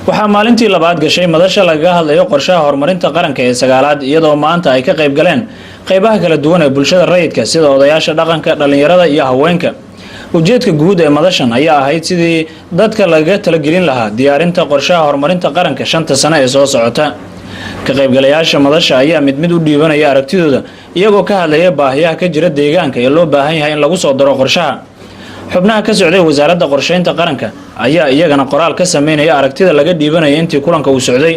waxaa maalintii labaad gashay madasha lagaga hadlayo qorshaha horumarinta qaranka ee sagaalaad iyadoo maanta ay ka qayb galeen qaybaha kala duwan ee bulshada rayidka sida odayaasha dhaqanka, dhalinyarada iyo haweenka. ujeedka guud ee madashan ayaa ahayd sidii dadka laga talagelin lahaa diyaarinta qorshaha horumarinta qaranka 5 sano ee soo socota. ka qaybgalayaasha madasha ayaa mid u dhiibanaya aragtidooda iyagoo ka hadlaya baahiyaha ka jira deegaanka ee loo baahan yahay in lagu soo daro qorshaha. xubnaha ka socday wasaaradda qorsheynta qaranka ayaa iyagana qoraal ka sameynaya aragtida laga dhiibanaya intii kulanka uu socday.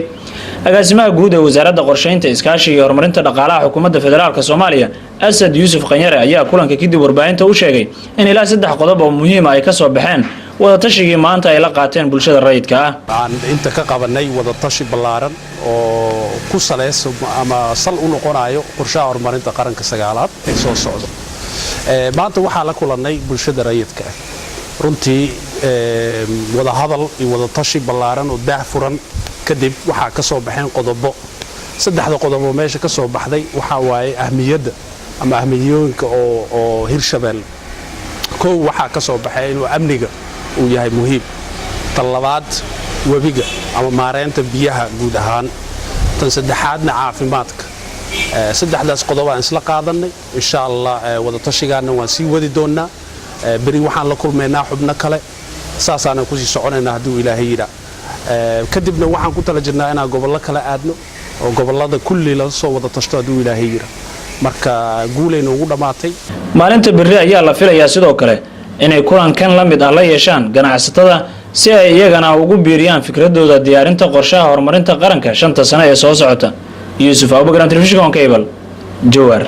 agaasimaha guud ee wasaaradda qorsheynta, iskaashiga iyo horumarinta dhaqaalaha xukuumadda federaalka Soomaaliya Asad Yuusuf Qanyare ayaa kulanka kadib warbaahinta u sheegay in ilaa 3 qodob oo muhiim ah ay ka soo baxeen wada tashigii maanta ay la qaateen bulshada rayidka ah. aan inta ka qabanay wada tashi ballaaran oo ku saleysan ama sal u noqonayo qorshaha horumarinta qaranka sagaalaad ee soo socda. maanta waxaa la kulanay bulshada rayidka ah runtii wada hadal iyo wada tashi ballaaran oo daahfuran kadib waxaa ka soo baxeen qodobo. 3 qodob oo meesha ka soo baxday waxa waaye ahmiyadda ama ahmiyooyinka oo Hirshabelle koow waxaa ka soo baxay inuu amniga uu yahay muhiim. tan labaad webiga ama maareynta biyaha guud ahaan. tan saddexaadna caafimaadka. 3daas qodob aan isla qaadanay insha Allah wada tashigaana waan sii wadi doonaa. bari waxaan la kulmaynaa xubno kale saasaana ku sii soconaynaa haddii Ilaahay yira. kadibna waxaan ku tala jirnaa inaan gobollo kala aadno oo gobollada kulli la soo wada tashto haddii Ilaahay yira. marka guuleena ugu dhamaatay. maalinta bari ayaa la filayaa sidoo kale inay kulankan la mid ah la yeeshaan ganacsatada si ay iyagana ugu biiriyaan fikradooda diyaarinta qorshaha horumarinta qaranka 5 sano ee soo socota. Yuusuf Abubakar, Television Cable, Jowhar.